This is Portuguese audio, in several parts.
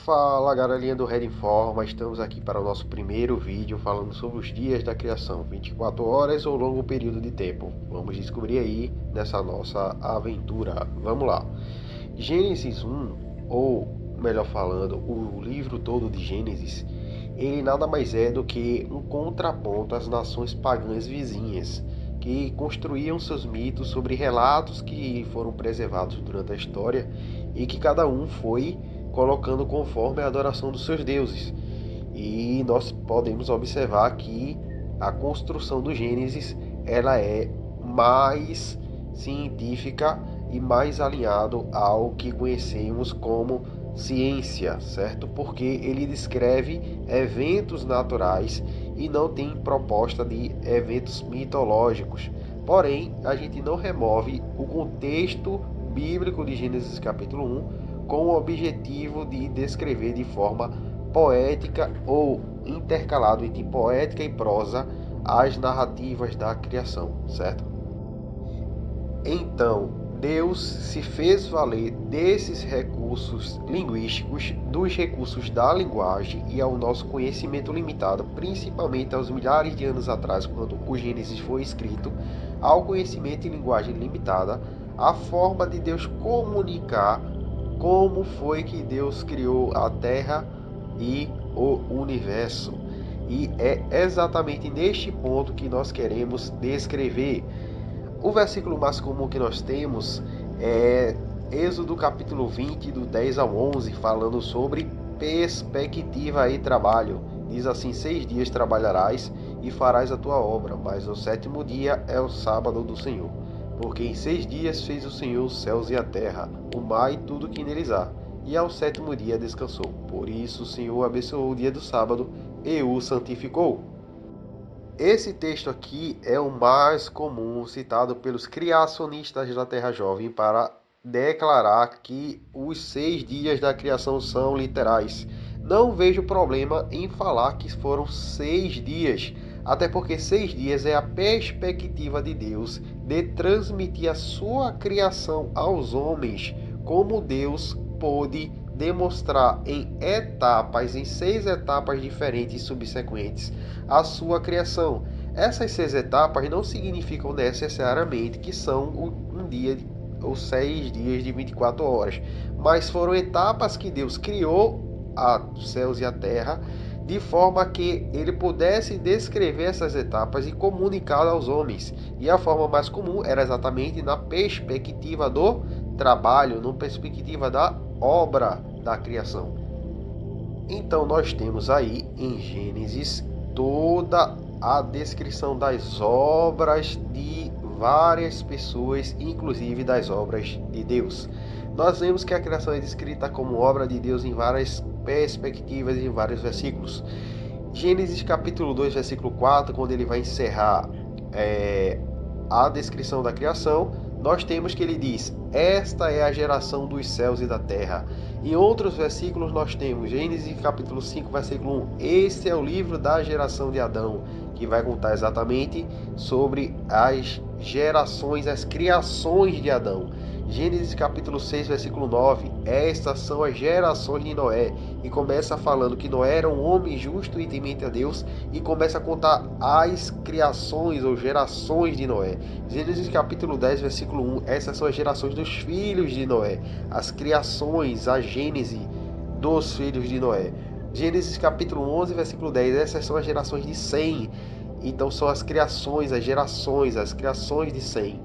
Fala galerinha do Red Informa, estamos aqui para o nosso primeiro vídeo falando sobre os dias da criação, 24 horas ou longo período de tempo. Vamos descobrir aí nessa nossa aventura. Vamos lá. Gênesis 1, ou melhor falando, o livro todo de Gênesis, ele nada mais é do que um contraponto às nações pagãs vizinhas, que construíam seus mitos sobre relatos que foram preservados durante a história e que cada um foi colocando conforme a adoração dos seus deuses. E nós podemos observar que a construção do Gênesis ela é mais científica e mais alinhado ao que conhecemos como ciência, certo? Porque ele descreve eventos naturais e não tem proposta de eventos mitológicos. Porém, a gente não remove o contexto bíblico de Gênesis capítulo 1 com o objetivo de descrever de forma poética ou intercalado entre poética e prosa as narrativas da criação, certo? Então, Deus se fez valer desses recursos linguísticos, dos recursos da linguagem e ao nosso conhecimento limitado, principalmente aos milhares de anos atrás, quando o Gênesis foi escrito, ao conhecimento e linguagem limitada, a forma de Deus comunicar como foi que Deus criou a Terra e o universo. E é exatamente neste ponto que nós queremos descrever. O versículo mais comum que nós temos é Êxodo capítulo 20, do 10 ao 11, falando sobre perspectiva e trabalho. Diz assim: 6 dias trabalharás e farás a tua obra, mas o sétimo dia é o sábado do Senhor. Porque em 6 dias fez o Senhor os céus e a terra, o mar e tudo que neles há, e ao sétimo dia descansou. Por isso o Senhor abençoou o dia do sábado e o santificou. Esse texto aqui é o mais comum citado pelos criacionistas da Terra Jovem para declarar que os 6 dias da criação são literais. Não vejo problema em falar que foram 6 dias, até porque 6 dias é a perspectiva de Deus de transmitir a sua criação aos homens, como Deus pôde demonstrar em etapas, em 6 etapas diferentes e subsequentes, a sua criação. Essas 6 etapas não significam necessariamente que são um dia ou 6 dias de 24 horas, mas foram etapas que Deus criou os céus e a terra, de forma que ele pudesse descrever essas etapas e comunicar aos homens. E a forma mais comum era exatamente na perspectiva do trabalho, na perspectiva da obra da criação. Então nós temos aí em Gênesis toda a descrição das obras de várias pessoas, inclusive das obras de Deus. Nós vemos que a criação é descrita como obra de Deus em várias perspectivas e em vários versículos. Gênesis capítulo 2, versículo 4, quando ele vai encerrar a descrição da criação, nós temos que ele diz: esta é a geração dos céus e da terra. Em outros versículos nós temos Gênesis capítulo 5, versículo 1. Este é o livro da geração de Adão, que vai contar exatamente sobre as gerações, as criações de Adão. Gênesis capítulo 6, versículo 9. Estas são as gerações de Noé. E começa falando que Noé era um homem justo e temente a Deus. E começa a contar as criações ou gerações de Noé. Gênesis capítulo 10, versículo 1. Essas são as gerações dos filhos de Noé. As criações, a gênese dos filhos de Noé. Gênesis capítulo 11, versículo 10. Essas são as gerações de Sem. Então são as criações, as gerações, as criações de Sem.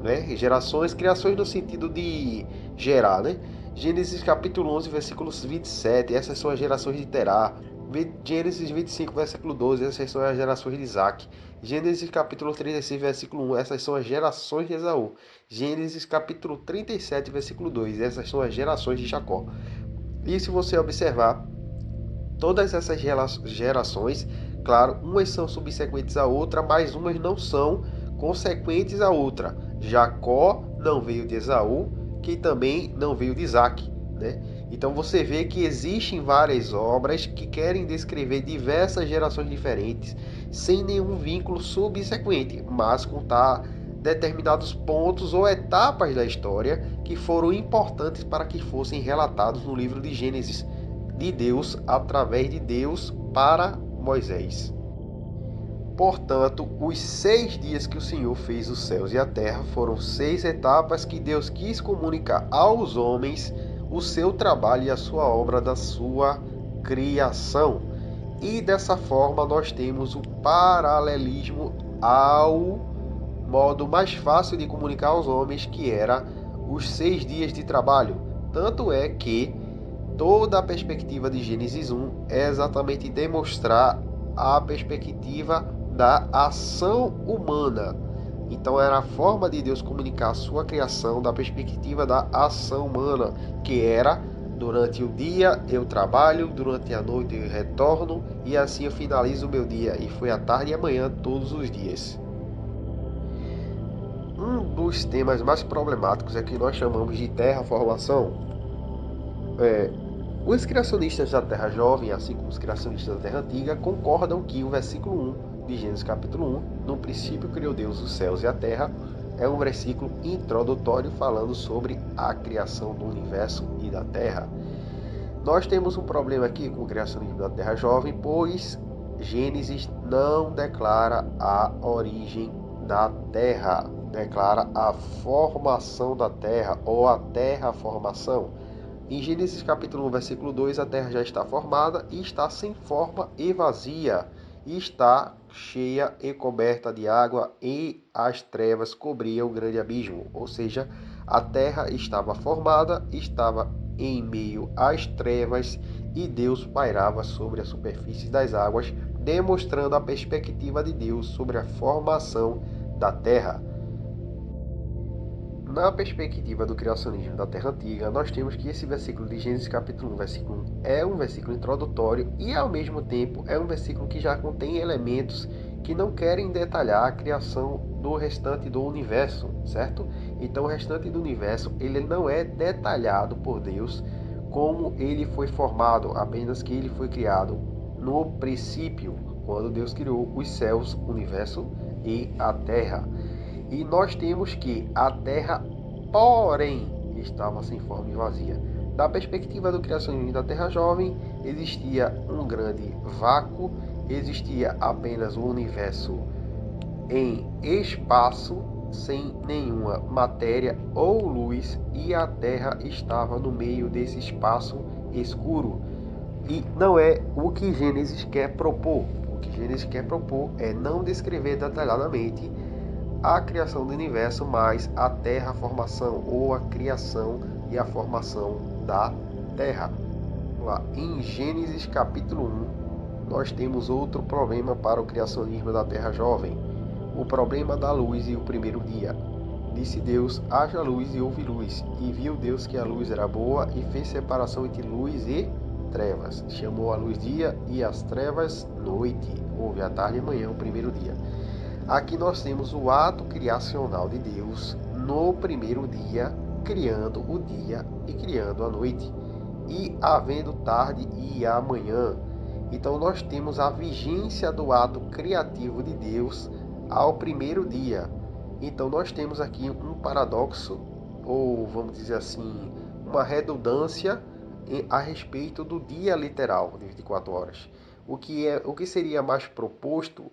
Né? Gerações, criações no sentido de gerar, né? Gênesis capítulo 11, versículos 27, essas são as gerações de Terá. Gênesis 25, versículo 12, essas são as gerações de Isaac. Gênesis capítulo 36, versículo 1, essas são as gerações de Esaú. Gênesis capítulo 37, versículo 2, essas são as gerações de Jacó. E se você observar, todas essas gerações, claro, umas são subsequentes à outra, mas umas não são consequentes à outra. Jacó não veio de Esaú, que também não veio de Isaac, né? Então você vê que existem várias obras que querem descrever diversas gerações diferentes, sem nenhum vínculo subsequente, mas contar determinados pontos ou etapas da história que foram importantes para que fossem relatados no livro de Gênesis. de Deus através de Deus para Moisés. Portanto, os 6 dias que o Senhor fez os céus e a terra foram 6 etapas que Deus quis comunicar aos homens o seu trabalho e a sua obra da sua criação. E dessa forma nós temos o paralelismo ao modo mais fácil de comunicar aos homens, que era os 6 dias de trabalho. Tanto é que toda a perspectiva de Gênesis 1 é exatamente demonstrar a perspectiva da ação humana. Então era a forma de Deus comunicar a sua criação da perspectiva da ação humana, que era: durante o dia eu trabalho, durante a noite eu retorno, e assim eu finalizo o meu dia, e foi a tarde e a manhã todos os dias. Um dos temas mais problemáticos é que nós chamamos de terraformação. Os criacionistas da Terra Jovem, assim como os criacionistas da Terra Antiga, concordam que o versículo 1 de Gênesis capítulo 1, no princípio criou Deus os céus e a terra, é um versículo introdutório falando sobre a criação do universo e da terra. Nós temos um problema aqui com o criacionismo da Terra Jovem, pois Gênesis não declara a origem da terra, declara a formação da terra ou a terraformação. Em Gênesis capítulo 1, versículo 2, a terra já está formada e está sem forma e vazia, e está cheia e coberta de água, e as trevas cobriam o grande abismo. Ou seja, a terra estava formada, estava em meio às trevas, e Deus pairava sobre a superfície das águas, demonstrando a perspectiva de Deus sobre a formação da terra. Na perspectiva do criacionismo da Terra Antiga, nós temos que esse versículo de Gênesis capítulo 1, versículo 1, é um versículo introdutório e, ao mesmo tempo, é um versículo que já contém elementos que não querem detalhar a criação do restante do universo, certo? Então, o restante do universo, ele não é detalhado por Deus como ele foi formado, apenas que ele foi criado no princípio, quando Deus criou os céus, o universo e a terra. E nós temos que a terra, porém, estava sem forma e vazia. Da perspectiva do criacionismo da Terra Jovem, existia um grande vácuo, existia apenas o universo em espaço, sem nenhuma matéria ou luz, e a Terra estava no meio desse espaço escuro. E não é o que Gênesis quer propor. O que Gênesis quer propor é não descrever detalhadamente a criação do universo, mas a terraformação, ou a criação e a formação da terra. Lá em Gênesis capítulo 1, nós temos outro problema para o criacionismo da Terra Jovem: o problema da luz e o primeiro dia. Disse Deus: haja luz, e houve luz. E viu Deus que a luz era boa, e fez separação entre luz e trevas. Chamou a luz dia e as trevas noite. Houve a tarde e a manhã, o primeiro dia. Aqui nós temos o ato criacional de Deus no primeiro dia, criando o dia e criando a noite, e havendo tarde e amanhã. Então nós temos a vigência do ato criativo de Deus ao primeiro dia. Então nós temos aqui um paradoxo, ou vamos dizer assim, uma redundância a respeito do dia literal de 24 horas. O que seria mais proposto,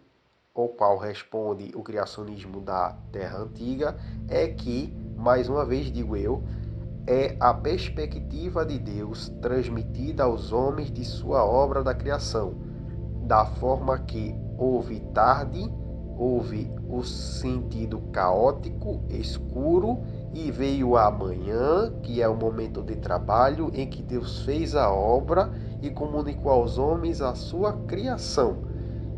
ao qual responde o criacionismo da Terra Antiga, é que, mais uma vez digo eu, é a perspectiva de Deus transmitida aos homens de sua obra da criação, da forma que houve tarde, houve o sentido caótico, escuro, e veio a manhã, que é o momento de trabalho em que Deus fez a obra e comunicou aos homens a sua criação.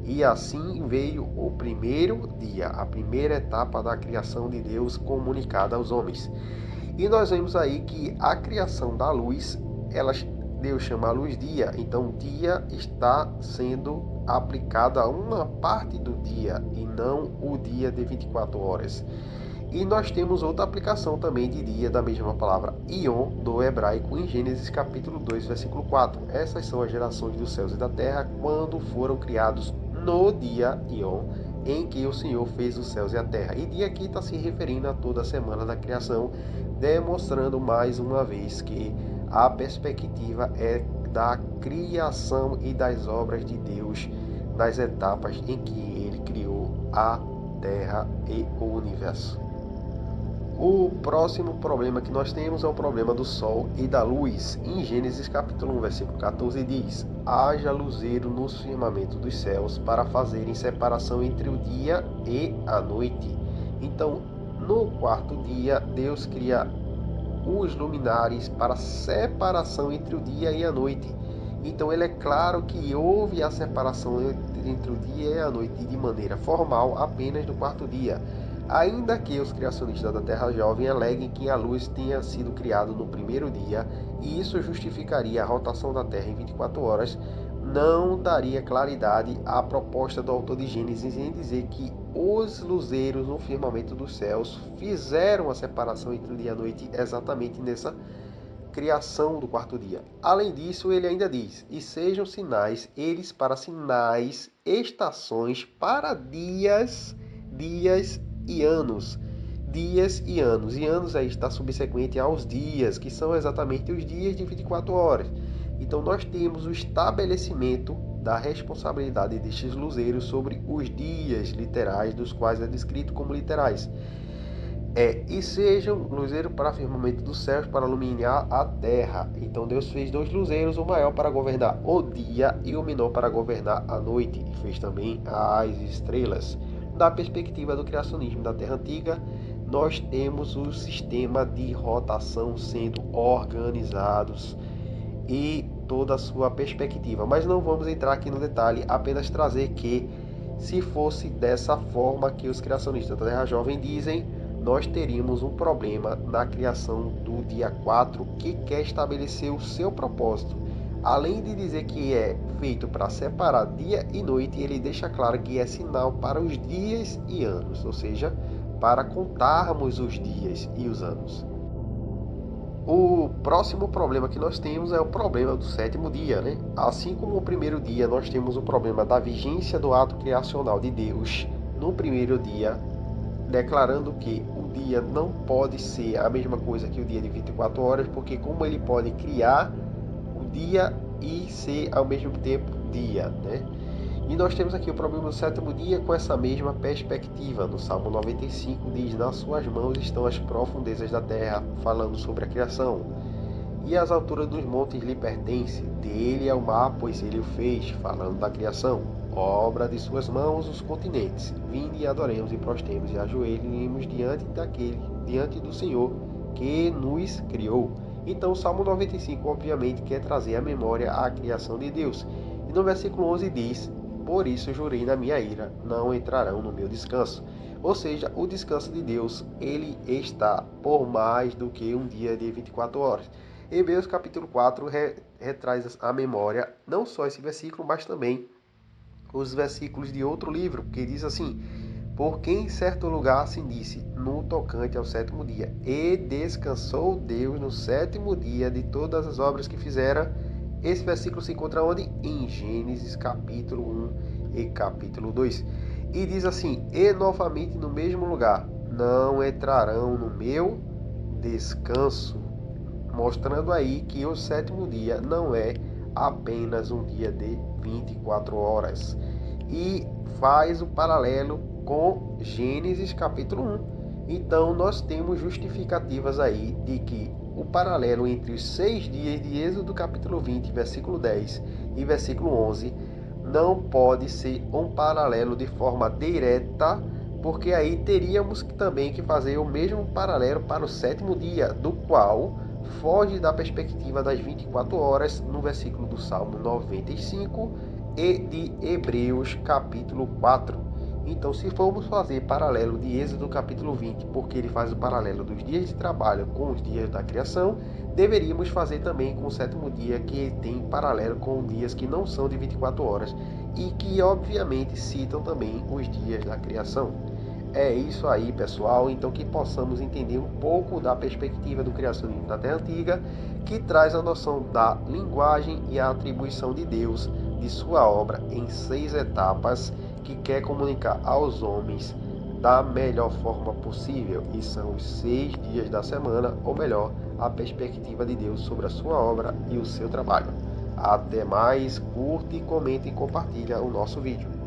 E assim veio o primeiro dia, a primeira etapa da criação de Deus comunicada aos homens. E nós vemos aí que a criação da luz, Deus chama a luz dia, então o dia está sendo aplicado a uma parte do dia e não o dia de 24 horas. E nós temos outra aplicação também de dia da mesma palavra Ion do hebraico em Gênesis capítulo 2, versículo 4. Essas são as gerações dos céus e da terra quando foram criados no dia Ion, em que o Senhor fez os céus e a terra. E dia aqui está se referindo a toda a semana da criação, demonstrando mais uma vez que a perspectiva é da criação e das obras de Deus nas etapas em que ele criou a Terra e o universo. O próximo problema que nós temos é o problema do Sol e da luz. Em Gênesis capítulo 1, versículo 14 diz: haja luzeiro nos firmamentos dos céus para fazerem separação entre o dia e a noite. Então, no quarto dia, Deus cria os luminares para separação entre o dia e a noite. Então, ele é claro que houve a separação entre o dia e a noite de maneira formal apenas no quarto dia. Ainda que os criacionistas da Terra Jovem aleguem que a luz tenha sido criada no primeiro dia, e isso justificaria a rotação da Terra em 24 horas, não daria claridade à proposta do autor de Gênesis em dizer que os luzeiros no firmamento dos céus fizeram a separação entre o dia e a noite exatamente nessa criação do quarto dia. Além disso, ele ainda diz: e sejam sinais, eles para sinais, estações para dias e anos. Dias e anos. E anos aí está subsequente aos dias, que são exatamente os dias de 24 horas. Então nós temos o estabelecimento da responsabilidade destes luzeiros sobre os dias literais, dos quais é descrito como literais. E sejam luzeiros para firmamento dos céus para iluminar a terra. Então Deus fez 2 luzeiros, o maior para governar o dia e o menor para governar a noite. E fez também as estrelas. Da perspectiva do criacionismo da Terra Antiga, nós temos o sistema de rotação sendo organizados e toda a sua perspectiva. Mas não vamos entrar aqui no detalhe, apenas trazer que, se fosse dessa forma que os criacionistas da Terra Jovem dizem, nós teríamos um problema na criação do dia 4, que quer estabelecer o seu propósito. Além de dizer que é feito para separar dia e noite, ele deixa claro que é sinal para os dias e anos, ou seja, para contarmos os dias e os anos. O próximo problema que nós temos é o problema do sétimo dia, né? Assim como o primeiro dia, nós temos o problema da vigência do ato criacional de Deus no primeiro dia, declarando que o dia não pode ser a mesma coisa que o dia de 24 horas, porque como ele pode criar o dia e ser ao mesmo tempo dia, né? E nós temos aqui o problema do sétimo dia com essa mesma perspectiva. No Salmo 95 diz: nas suas mãos estão as profundezas da terra, falando sobre a criação. E as alturas dos montes lhe pertencem, dele é o mar, pois ele o fez, falando da criação. Obra de suas mãos os continentes. Vinde e adoremos e prostremos e ajoelhemos diante do Senhor que nos criou. Então o Salmo 95 obviamente quer trazer à memória a criação de Deus. E no versículo 11 diz: por isso jurei na minha ira, não entrarão no meu descanso. Ou seja, o descanso de Deus, ele está por mais do que um dia de 24 horas. Hebreus capítulo 4 retraz à memória não só esse versículo, mas também os versículos de outro livro, que diz assim: porque em certo lugar assim disse, no tocante ao sétimo dia, e descansou Deus no sétimo dia de todas as obras que fizera. Esse versículo se encontra onde? Em Gênesis capítulo 1 e capítulo 2. E diz assim: e novamente no mesmo lugar, não entrarão no meu descanso. Mostrando aí que o sétimo dia não é apenas um dia de 24 horas. E faz o paralelo com Gênesis capítulo 1. Então nós temos justificativas aí de que o paralelo entre os 6 dias de Êxodo capítulo 20, versículo 10 e versículo 11 não pode ser um paralelo de forma direta, porque aí teríamos também que fazer o mesmo paralelo para o sétimo dia, do qual foge da perspectiva das 24 horas no versículo do Salmo 95 e de Hebreus capítulo 4. Então, se formos fazer paralelo de Êxodo capítulo 20, porque ele faz o paralelo dos dias de trabalho com os dias da criação, deveríamos fazer também com o sétimo dia, que tem paralelo com dias que não são de 24 horas e que, obviamente, citam também os dias da criação. É isso aí, pessoal. Então, que possamos entender um pouco da perspectiva do criacionismo da Terra Antiga, que traz a noção da linguagem e a atribuição de Deus de sua obra em 6 etapas, que quer comunicar aos homens da melhor forma possível. E são os 6 dias da semana, ou melhor, a perspectiva de Deus sobre a sua obra e o seu trabalho. Até mais, curte, comenta e compartilha o nosso vídeo.